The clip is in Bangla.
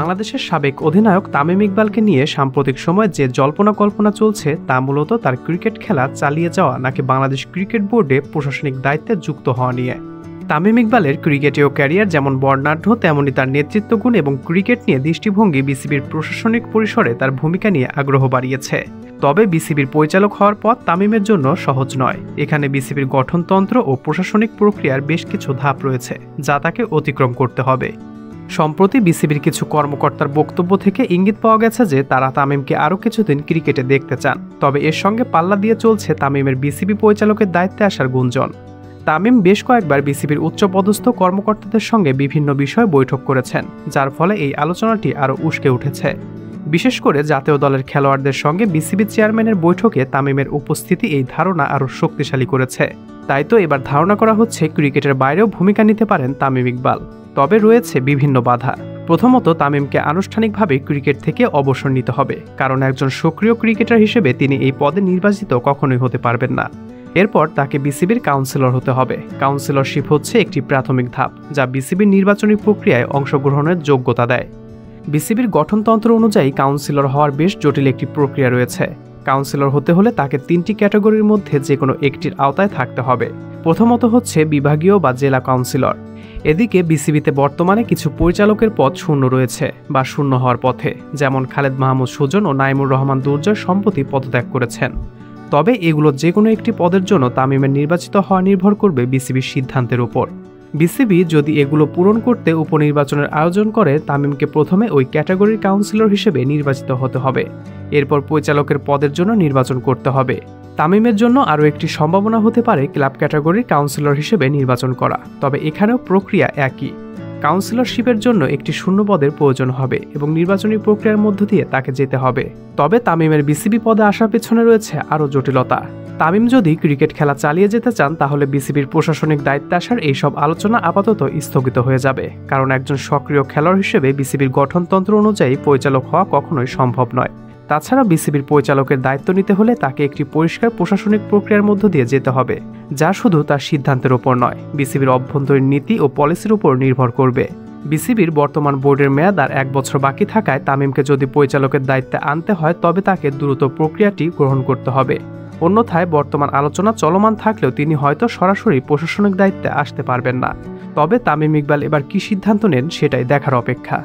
বাংলাদেশের সাবেক অধিনায়ক তামিম ইকবালকে নিয়ে সাম্প্রতিক সময়ে যে জল্পনা কল্পনা চলছে তা মূলত তার ক্রিকেট খেলা চালিয়ে যাওয়া নাকি বাংলাদেশ ক্রিকেট বোর্ডে প্রশাসনিক দায়িত্বে যুক্ত হওয়া নিয়ে। তামিম ইকবালের ক্রিকেটীয় ক্যারিয়ার যেমন বর্ণাঢ্য তেমনি তার নেতৃত্বগুণ এবং ক্রিকেট নিয়ে দৃষ্টিভঙ্গি বিসিবির প্রশাসনিক পরিসরে তার ভূমিকা নিয়ে আগ্রহ বাড়িয়েছে। তবে বিসিবির পরিচালক হওয়ার পথ তামিমের জন্য সহজ নয়। এখানে বিসিবির গঠনতন্ত্র ও প্রশাসনিক প্রক্রিয়ার বেশ কিছু ধাপ রয়েছে যা তাকে অতিক্রম করতে হবে। সম্প্রতি বিসিবির কিছু কর্মকর্তার বক্তব্য থেকে ইঙ্গিত পাওয়া গেছে যে তারা তামিমকে আরও কিছুদিন ক্রিকেটে দেখতে চান। তবে এর সঙ্গে পাল্লা দিয়ে চলছে তামিমের বিসিবি পরিচালকের দায়িত্বে আসার গুঞ্জন। তামিম বেশ কয়েকবার বিসিবির উচ্চপদস্থ কর্মকর্তাদের সঙ্গে বিভিন্ন বিষয়ে বৈঠক করেছেন, যার ফলে এই আলোচনাটি আরও উস্কে উঠেছে। বিশেষ করে জাতীয় দলের খেলোয়াড়দের সঙ্গে বিসিবি চেয়ারম্যানের বৈঠকে তামিমের উপস্থিতি এই ধারণা আরও শক্তিশালী করেছে। তাই তো এবার ধারণা করা হচ্ছে ক্রিকেটের বাইরেও ভূমিকা নিতে পারেন তামিম ইকবাল। তবে রয়েছে বিভিন্ন বাধা। প্রথমত, তামিমকে আনুষ্ঠানিকভাবে ক্রিকেট থেকে অবসর নিতে হবে, কারণ একজন সক্রিয় ক্রিকেটার হিসেবে তিনি এই পদে নির্বাচিত কখনোই হতে পারবেন না। এরপর তাকে বিসিবির কাউন্সিলর হতে হবে। কাউন্সিলরশিপ হচ্ছে একটি প্রাথমিক ধাপ যা বিসিবির নির্বাচনী প্রক্রিয়ায় অংশগ্রহণের যোগ্যতা দেয়। বিসিবির গঠনতন্ত্র অনুযায়ী কাউন্সিলর হওয়ার বেশ জটিল একটি প্রক্রিয়া রয়েছে। কাউন্সিলর হতে হলে তাকে 3টি ক্যাটাগরির মধ্যে যে কোনো একটির আওতায় থাকতে হবে। প্রথমত হচ্ছে বিভাগীয় বা জেলা কাউন্সিলর। এদিকে বিসিবিতে বর্তমানে কিছু পরিচালকের পদ শূন্য রয়েছে বা শূন্য হওয়ার পথে, যেমন খালেদ মাহমুদ সুজন ও নাইমুর রহমান দুর্জয় সম্প্রতি পদত্যাগ করেছেন। তবে এগুলো যে কোনো একটি পদের জন্য তামিমের নির্বাচিত হওয়া নির্ভর করবে বিসিবির সিদ্ধান্তের উপর। বিসিবি যদি এগুলো পূরণ করতে উপনির্বাচনের আয়োজন করে, তামিমকে প্রথমে ওই ক্যাটাগরির কাউন্সিলর হিসেবে নির্বাচিত হতে হবে। এরপর পরিচালকের পদের জন্য নির্বাচন করতে হবে। তামিমের জন্য আরও একটি সম্ভাবনা হতে পারে ক্লাব ক্যাটাগরির কাউন্সিলর হিসেবে নির্বাচন করা। তবে এখানেও প্রক্রিয়া একই। কাউন্সিলরশিপের জন্য একটি শূন্য পদের প্রয়োজন হবে এবং নির্বাচনী প্রক্রিয়ার মধ্য দিয়ে তাকে যেতে হবে। তবে তামিমের বিসিবি পদে আসার পেছনে রয়েছে আরও জটিলতা। তামিম যদি ক্রিকেট খেলা চালিয়ে যেতে চান, তাহলে বিসিবির প্রশাসনিক দায়িত্বে আসার এইসব আলোচনা আপাতত স্থগিত হয়ে যাবে, কারণ একজন সক্রিয় খেলোয়াড় হিসেবে বিসিবির গঠনতন্ত্র অনুযায়ী পরিচালক হওয়া কখনোই সম্ভব নয়। তাছাড়া বিসিবির পরিচালকের দায়িত্ব নিতে হলে তাকে একটি পরিষ্কার প্রশাসনিক প্রক্রিয়ার মধ্য দিয়ে যেতে হবে, যা শুধু তার সিদ্ধান্তের উপর নয়, বিসিবির অভ্যন্তরীণ নীতি ও পলিসির উপর নির্ভর করবে। বিসিবির বর্তমান বোর্ডের মেয়াদ আর 1 বছর বাকি থাকায় তামিমকে যদি পরিচালকের দায়িত্বে আনতে হয়, তবে তাকে দ্রুত প্রক্রিয়াটি গ্রহণ করতে হবে। অন্যথায় বর্তমান আলোচনা চলমান থাকলেও তিনি হয়তো সরাসরি প্রশাসনিক দায়িত্বে আসতে পারবেন না। তবে তামিম ইকবাল এবার কী সিদ্ধান্ত নেন সেটাই দেখার অপেক্ষা।